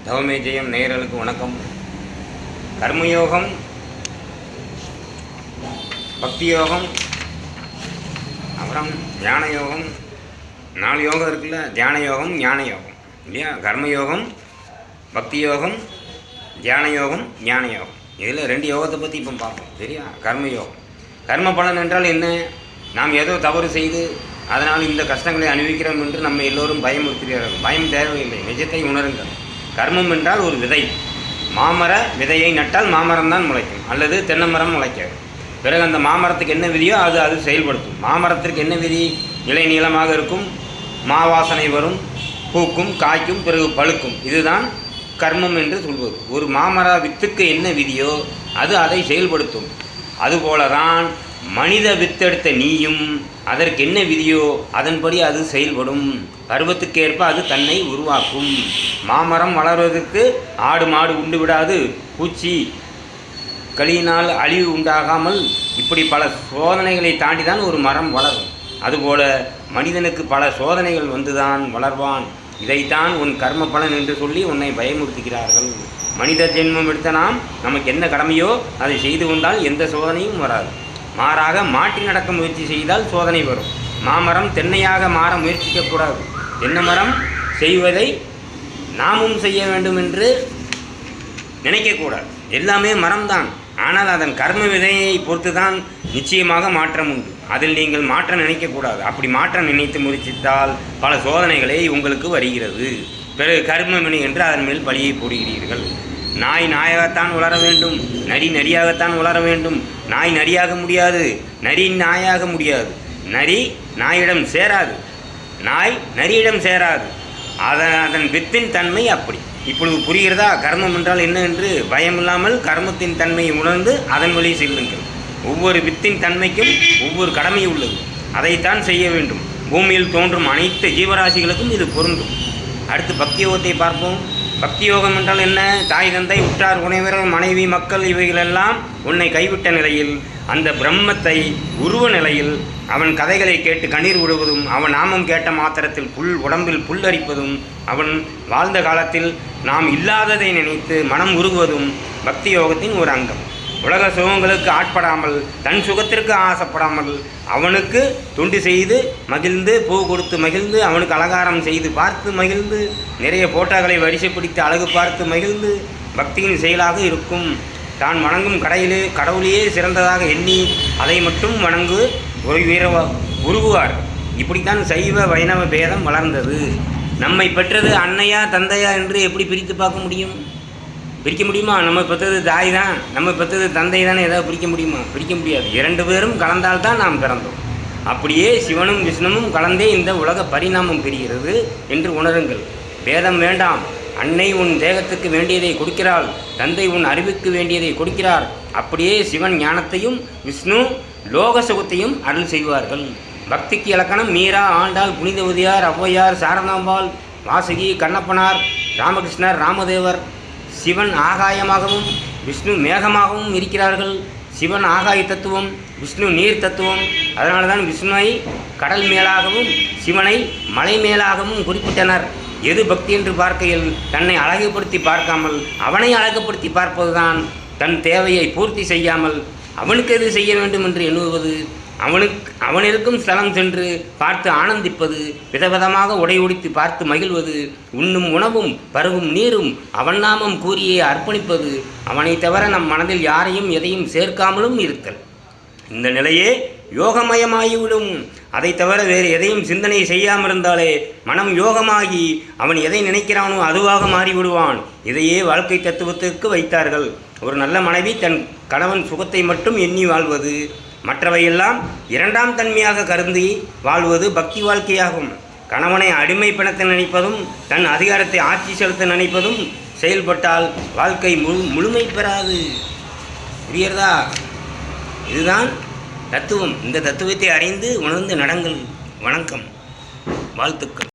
தவமே ஜெயம் நேயர்களுக்கு வணக்கம். கர்மயோகம், பக்தி யோகம், அப்புறம் ஞான யோகம். 4 யோகம் இருக்குல்ல, தியான யோகம், ஞான யோகம் இல்லையா? கர்மயோகம், பக்தி யோகம், தியான யோகம், ஞான யோகம். இதில் 2 யோகத்தை பற்றி இப்போ பார்ப்போம். சரியா? கர்மயோகம், கர்ம பலன் என்றால் என்ன? நாம் ஏதோ தவறு செய்து அதனால் இந்த கஷ்டங்களை அனுபவிக்கிறோம் என்று நம்ம எல்லோரும் பயமுறுத்துகிறார்கள். பயம் தேவையில்லை, நிஜத்தை உணருங்கள். கர்மம் என்றால் ஒரு விதை. மாமர விதையை நட்டால் மாமரம் தான் முளைக்கும், அல்லது தென்னை மரம் முளைக்காது. பிறகு அந்த மாமரத்துக்கு என்ன விதியோ அது செயல்படுத்தும். மாமரத்திற்கு என்ன விதி? இலை நீளமாக இருக்கும், மாவாசனை வரும், பூக்கும், காய்க்கும், பிறகு பழுக்கும். இதுதான் கர்மம் என்று சொல்வது. ஒரு மாமர வித்துக்கு என்ன விதியோ அதை செயல்படுத்தும். அதுபோலதான் மனித வித்தெடுத்த நீயும் அதற்கு என்ன விதியோ அதன்படி அது செயல்படும். பருவத்துக்கேற்ப அது தன்னை உருவாக்கும். மாமரம் வளர்வதற்கு ஆடு மாடு உண்டு விடாது, பூச்சி களியினால் அழிவு உண்டாகாமல் இப்படி பல சோதனைகளை தாண்டி தான் ஒரு மரம் வளரும். அதுபோல மனிதனுக்கு பல சோதனைகள் வந்துதான் வளர்வான். இதைத்தான் உன் கர்ம பலன் என்று சொல்லி உன்னை பயமுறுத்துகிறார்கள். மனித ஜென்மம் எடுத்த நாம் நமக்கு என்ன கடமையோ அதை செய்து கொண்டால் எந்த சோதனையும் வராது. மாறாக மாற்றி நடக்க முயற்சி செய்தால் சோதனை வரும். மாமரம் தென்னையாக மாற முயற்சிக்கக்கூடாது. தென்னை மரம் செய்வதை நாமும் செய்ய வேண்டும் என்று நினைக்கக்கூடாது. எல்லாமே மரம்தான், ஆனால் அதன் கர்ம விதையை பொறுத்து தான் நிச்சயமாக மாற்றம் உண்டு. அதில் நீங்கள் மாற்ற நினைக்கக்கூடாது. அப்படி மாற்ற நினைத்து முயற்சித்தால் பல சோதனைகளே உங்களுக்கு வருகிறது. பிறகு கர்ம வினை என்று அதன் மேல் பழியை போடுகிறீர்கள். நாய் நாயாகத்தான் வளர வேண்டும், நரி நரியாகத்தான் வளர வேண்டும். நாய் நரியாக முடியாது, நரி நாயாக முடியாது. நரி நாயிடம் சேராது, நாய் நரியிடம் சேராது. அதன் வித்தின் தன்மை அப்படி. இப்பொழுது புரிகிறதா கர்மம் என்றால் என்ன என்று? பயமில்லாமல் கர்மத்தின் தன்மையை உணர்ந்து அதன் வழியை செல்லுங்கள். ஒவ்வொரு வித்தின் தன்மைக்கும் ஒவ்வொரு கடமை உள்ளது, அதைத்தான் செய்ய வேண்டும். பூமியில் தோன்றும் அனைத்து ஜீவராசிகளுக்கும் இது பொருந்தும். அடுத்து பக்தி யோகத்தை பார்ப்போம். பக்தி யோகம் என்றால் என்ன? தாய் தந்தை உற்றார் உறவினர் மனைவி மக்கள் இவைகளெல்லாம் உன்னை கைவிட்ட நிலையில் அந்த பிரம்மத்தை உருவ நிலையில் அவன் கதைகளை கேட்டு கண்ணீர் விடுவதும், அவன் நாமம் கேட்ட மாத்திரத்தில் உடம்பில் புல்லரிப்பதும், அவன் வாழ்ந்த காலத்தில் நாம் இல்லாததை நினைத்து மனம் உருகுவதும் பக்தி யோகத்தின் ஒரு அங்கம். உலக சுகங்களுக்கு ஆட்படாமல், தன் சுகத்திற்கு ஆசைப்படாமல், அவனுக்கு தொண்டு செய்து மகிழ்ந்து, பூ கொடுத்து மகிழ்ந்து, அவனுக்கு அலங்காரம் செய்து பார்த்து மகிழ்ந்து, நிறைய போட்டோக்களை வரிசைப்பிடித்து அழகு பார்த்து மகிழ்ந்து பக்தியின் செயலாக இருக்கும். தான் வணங்கும் கடவுளையே சிறந்ததாக எண்ணி அதை மட்டும் வணங்கு உருகுவார். இப்படித்தான் சைவ வைணவ பேதம் வளர்ந்தது. நம்மை பெற்றது அன்னையா தந்தையா என்று எப்படி பிரித்து பார்க்க முடியும்? பிரிக்க முடியுமா? நம்ம பெற்றது தாய் தான், நம்ம பெற்றது தந்தை தானே, ஏதாவது பிரிக்க முடியுமா? பிரிக்க முடியாது. 2 பேரும் கலந்தால்தான் நாம் பிறந்தோம். அப்படியே சிவனும் விஷ்ணுவும் கலந்தே இந்த உலக பரிணாமம் பெறுகிறது என்று உணருங்கள். பேதம் வேண்டாம். அன்னை உன் தேகத்துக்கு வேண்டியதை கொடுக்கிறாள், தந்தை உன் அறிவுக்கு வேண்டியதை கொடுக்கிறார். அப்படியே சிவன் ஞானத்தையும் விஷ்ணு லோக சுகத்தையும் அருள் செய்வார்கள். பக்திக்கு இலக்கணம் மீரா, ஆண்டாள், புனிதவதியார், ஔவையார், சாரதாம்பாள், வாசுகி, கண்ணப்பனார், ராமகிருஷ்ணர், ராமதேவர். சிவன் ஆகாயமாகவும் விஷ்ணு மேகமாகவும் இருக்கிறார்கள். சிவன் ஆகாய தத்துவம், விஷ்ணு நீர் தத்துவம். அதனால தான் விஷ்ணுவை கடல் மேலாகவும் சிவனை மலை மேலாகவும் குறிப்பிட்டனர். எது பக்தி என்று பார்க்கையில் தன்னை அழகுபடுத்தி பார்க்காமல் அவனை அழகுபடுத்தி பார்ப்பதுதான். தன் தேவையை பூர்த்தி செய்யாமல் அவனுக்கு எது செய்ய வேண்டும் என்று எண்ணுவது, அவனிருக்கும் ஸ்தலம் சென்று பார்த்து ஆனந்திப்பது, விதவிதமாக உடை உடித்து பார்த்து மகிழ்வது, உண்ணும் உணவும் பருகும் நீரும் அவன் நாமம் கூறியே அர்ப்பணிப்பது, அவனை தவிர நம் மனதில் யாரையும் எதையும் சேர்க்காமலும் இருத்தல். இந்த நிலையே யோகமயமாகிவிடும். அதை தவிர வேறு எதையும் சிந்தனை செய்யாமல் இருந்தாலே மனம் யோகமாகி அவன் எதை நினைக்கிறானோ அதுவாக மாறிவிடுவான். இதையே வாழ்க்கை தத்துவத்திற்கு வைத்தார்கள். ஒரு நல்ல மனைவி தன் கணவன் சுகத்தை மட்டும் எண்ணி வாழ்வது, மற்றவையெல்லாம் 2ஆம் தன்மையாக கருதி வாழ்வது பக்தி வாழ்க்கையாகும். கணவனை அடிமை பிணத்தை நினைப்பதும் தன் அதிகாரத்தை ஆட்சி செலுத்த நினைப்பதும் செயல்பட்டால் வாழ்க்கை முழுமை பெறாது. புரிகிறதா? இதுதான் தத்துவம். இந்த தத்துவத்தை அறிந்து உணர்ந்து நடங்கள். வணக்கம், வாழ்த்துக்கள்.